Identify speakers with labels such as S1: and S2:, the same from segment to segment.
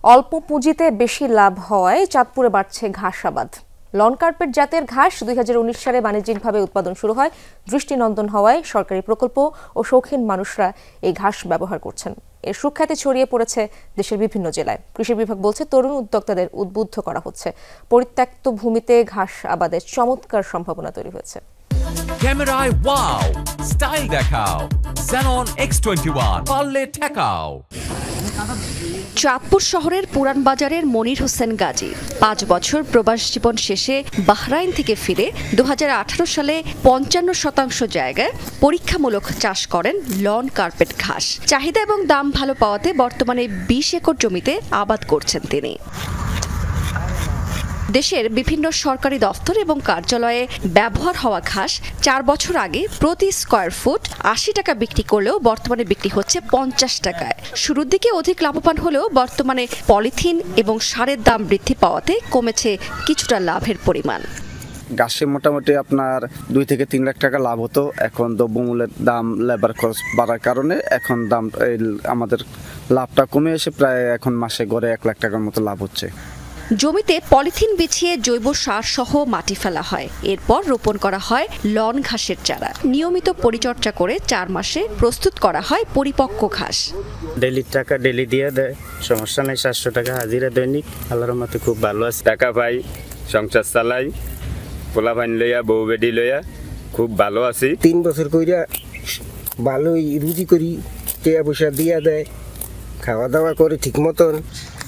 S1: অল্প পুঁজিতে বেশি লাভ হওয়ায় চাঁদপুরে বাড়ছে ঘাস আবাদ। লন কার্পেট জাতের ঘাস 2019 সালে বাণিজ্যিকভাবে উৎপাদন শুরু হয়। দৃষ্টিনন্দন হওয়ায় সরকারি প্রকল্প ও শৌখিন মানুষরা এই ঘাস ব্যবহার করছেন। এর সুখ্যাতি ছড়িয়ে পড়েছে দেশের বিভিন্ন জেলায়। কৃষি বিভাগ বলছে, তরুণ উদ্যোক্তাদের উদ্বুদ্ধ করা হচ্ছে। পরিত্যক্ত ভূমিতে ঘাস আবাদের চমৎকার সম্ভাবনা তৈরি হয়েছে।
S2: ক্যামেরায় ওয়াও, স্টাইল দেখাও, Xenon X21 পারলে ঠেকাও।
S3: চাঁদপুর শহরের পুরান বাজারের মনির হোসেন গাজী 5 বছর প্রবাস জীবন শেষে বাহরাইন থেকে ফিরে 2018 সালে 55% জায়গায় পরীক্ষামূলক চাষ করেন লন কার্পেট ঘাস। চাহিদা এবং দাম ভালো পাওয়াতে বর্তমানে 20 একর জমিতে আবাদ করছেন তিনি। দেশের বিভিন্ন সরকারি দফতর এবং কার্যালয়ে ব্যবহার হওয়া ঘাস 4 বছর আগে প্রতি স্কয়ার ফুট 80 টাকা বিক্রি করলেও বর্তমানে বিক্রি হচ্ছে 50 টাকায়। শুরুর দিকে অধিক লাভবান হলেও বর্তমানে পলিথিন এবং সারের দাম বৃদ্ধি পাওয়াতে কমেছে কিছুটা লাভের পরিমাণ।
S4: ঘাসে মোটামুটি আপনার 2 থেকে 3 লাখ টাকা লাভ হতো। এখন দ্রব্যমূল্যের দাম, লেবার খরচ বাড়ার কারণে এখন দাম আমাদের লাভটা কমে এসে প্রায় এখন মাসে গড়ে 1 লাখ টাকার মতো লাভ হচ্ছে।
S3: জমিতে পলিথিন বিছিয়ে জৈব সার সহ মাটি ফেলা হয়। এরপর রোপণ করা হয় লন ঘাসের চারা। নিয়মিত পরিচর্যা করে 4 মাসে প্রস্তুত করা হয় পরিপক্ক ঘাস।
S5: ডেলি টাকা ডেলি দিয়ে দেয়, সমস্যা নেই। 700 টাকা হাজিরা দৈনিক, আল্লাহর রহমতে খুব ভালো আছে।
S6: টাকা পাই, সংসার চালাই, পোলা ভাইন লইয়া, বউ বেডি লইয়া খুব ভালো আছি।
S7: 3 বছর কইরা ভালোই রুজি করি, টাকা পয়সা দিয়া দেয়, খাওয়া দাওয়া করে ঠিক মতন।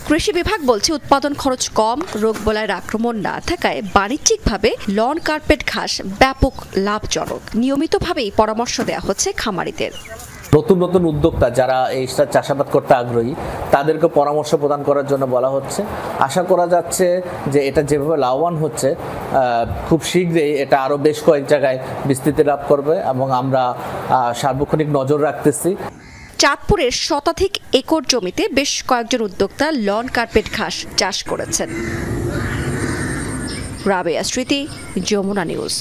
S3: কৃষি বিভাগ বলছে, উৎপাদন খরচ কম, রোগবালাইয়ের আক্রমণ না থাকায় বাণিজ্যিকভাবে লন কার্পেট ঘাস ব্যাপক লাভজনক। নিয়মিতভাবেই পরামর্শ দেওয়া হচ্ছে খামারিদের।
S8: নতুন নতুন উদ্যোক্তা যারা এই চাষাবাদ করতে আগ্রহী তাদেরকে পরামর্শ প্রদান করার জন্য বলা হচ্ছে। আশা করা যাচ্ছে যে এটা যেভাবে লাভবান হচ্ছে, খুব শীঘ্রই এটা আরও বেশ কয়েক জায়গায় বিস্তৃতি লাভ করবে এবং আমরা সার্বক্ষণিক নজর রাখতেছি।
S3: চাঁদপুরের শতাধিক একর জমিতে বেশ কয়েকজন উদ্যোক্তা লন কার্পেট ঘাস চাষ করেছেন। রাবেয়া স্মৃতি, যমুনা নিউজ।